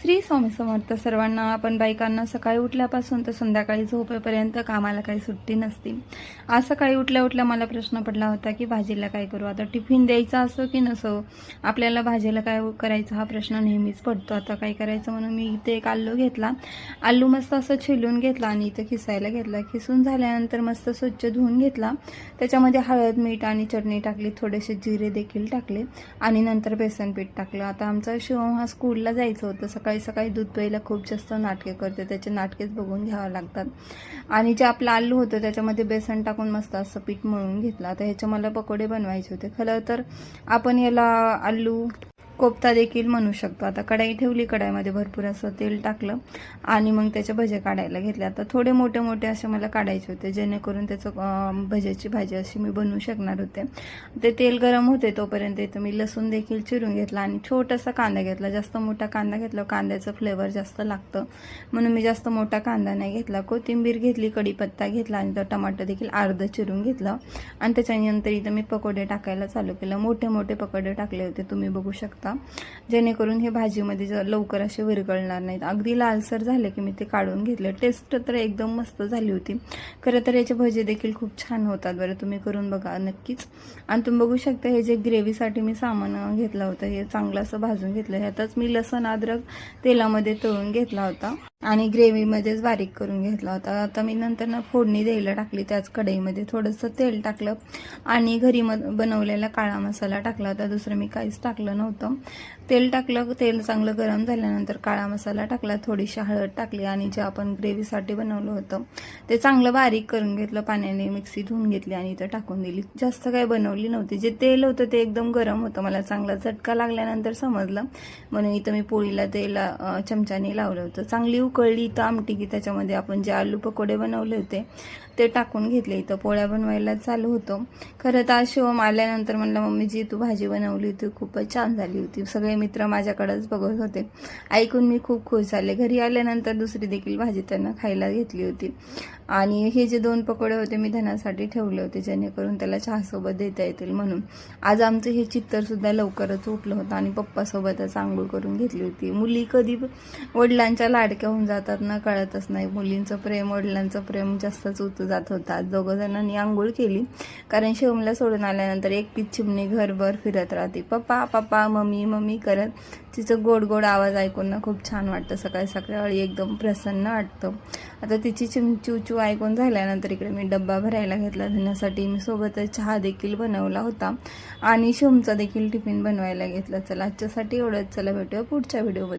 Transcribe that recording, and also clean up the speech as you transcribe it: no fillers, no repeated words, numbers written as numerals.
श्री स्वामी समर्थ सर्वांना. आपण बायकांना सकाळी उठल्यापासून तर संध्याकाळी झोपेपर्यंत कामाला काही सुट्टी नसते. आज सकाळी उठल्या उठल्या मला प्रश्न पडला होता की भाजीला काय करू. आता टिफिन द्यायचा असो की नसो, आपल्याला भाजीला काय करायचं हा प्रश्न नेहमीच पडतो. आता काय करायचं म्हणून मी इथे एक आलू घेतला. आलू मस्त असं छिलून घेतला आणि इथं खिसायला घेतला. खिसून झाल्यानंतर मस्त स्वच्छ धुवून घेतला. त्याच्यामध्ये हळद, मीठ आणि चटणी टाकली, थोडेसे जिरे देखील टाकले आणि नंतर बेसन पीठ टाकलं. आता आमचा शिवम हा स्कूलला जायचं होतं. सकाळी सकाळी दूध प्यायला खूप जास्त नाटके करते, त्याचे नाटकेच बघून घ्यावं लागतात. आणि जे आपलं आलू होतं त्याच्यामध्ये बेसन टाकून मस्त असं पीठ मळून घेतलं. आता ह्याचे मला पकोडे बनवायचे होते. खरं तर आपण याला आलू कोफ्ता देखील म्हणू शकतो. आता कढाई ठेवली, कढाईमध्ये भरपूर असं तेल टाकलं आणि मग त्याचे भजे काढायला घेतले. आता थोडे मोठे मोठे असे मला काढायचे होते, जेणेकरून त्याचं भज्याची भाजी अशी मी बनवू शकणार होते. ते तेल गरम होते तोपर्यंत इथं मी लसूण देखील चिरून घेतला आणि छोटासा कांदा घेतला. जास्त मोठा कांदा घेतला, कांद्याचं फ्लेवर जास्त लागतं म्हणून मी जास्त मोठा कांदा नाही घेतला. कोथिंबीर घेतली, कढीपत्ता घेतला आणि तर टमाटर देखील अर्ध चिरून घेतलं आणि त्याच्यानंतर इथं मी पकोडे टाकायला चालू केलं. मोठे मोठे पकोडे टाकले होते, तुम्ही बघू शकता, जेणेकरून हे भाजीमध्ये लवकर असे विरघळणार नाहीत. अगदी लालसर झाले की मी ते काढून घेतले. टेस्ट तर एकदम मस्त झाली होती. खरं तर याचे भजे देखील खूप छान होतात. बरं, तुम्ही करून बघा नक्कीच. आणि तुम्ही बघू शकता हे जे ग्रेव्हीसाठी मी सामान घेतलं होतं हे चांगलं असं भाजून घेतलं. ह्यातच मी लसण अद्रक तेलामध्ये तळून घेतला होता आणि ग्रेव्हीमध्येच बारीक करून घेतला होता. आता मी नंतर फोडणी द्यायला टाकली. त्याच कढईमध्ये थोडंसं तेल टाकलं आणि घरी बनवलेला काळा मसाला टाकला होता. दुसरं मी काहीच टाकलं नव्हतं. तेल टाकलं, तेल चांगलं गरम झाल्यानंतर काळा मसाला टाकला, थोडीशी हळद टाकली आणि जे आपण ग्रेव्हीसाठी बनवलं होतं ते चांगलं बारीक करून घेतलं. पाण्याने मिक्सी धुवून घेतली आणि इथं टाकून दिली. जास्त काय बनवली नव्हती. जे तेल होतं ते एकदम गरम होतं. मला चांगला झटका लागल्यानंतर समजलं म्हणून इथं मी पोळीला तेल चमच्याने लावलं होतं. चांगली उकळली तर आमटी की त्याच्यामध्ये आपण जे आलू पकोडे बनवले होते ते टाकून घेतले. इथं पोळ्या बनवायला चालू होतं. खरं तर आज शिवम आल्यानंतर म्हणलं, मम्मी जी तू भाजी बनवली होती खूपच छान झाली होती. सगळे मित्र माझ्याकडेच बघत होते. ऐकून मी खूप खुश झाले. घरी आल्यानंतर दुसरी देखील भाजी त्यांना खायला घेतली होती. आणि हे जे 2 पकोडे होते मी धनासाठी ठेवले होते, जेणेकरून त्याला चहासोबत देता येतील म्हणून. आज आमचं हे चित्तरसुद्धा लवकरच उठलं होतं आणि पप्पासोबतच आंघोळ करून घेतली होती. मुली कधी वडिलांच्या लाडक्या होऊन जातात ना कळतच नाही. मुलींचं प्रेम, वडिलांचं प्रेम जास्तच उतू जात होतात. दोघं जणांनी आंघोळ केली, कारण शिवमला सोडून आल्यानंतर एकटीच चिमणी घरभर फिरत राहते. पप्पा पप्पा, मम्मी मम्मी करत. तिचं गोड गोड आवाज ऐकून ना खूप छान वाटतं. सकाळी सकाळी एकदम प्रसन्न वाटतं. आता तिची चिमचू ऐकून झाल्यानंतर इकडे मी डब्बा भरायला घेतला धन्यासाठी. मी सोबतच चहा देखील बनवला होता आणि शिवमचा देखील टिफिन बनवायला घेतला. चला आजच्यासाठी एवढंच. चला भेटूया पुढच्या व्हिडिओमध्ये.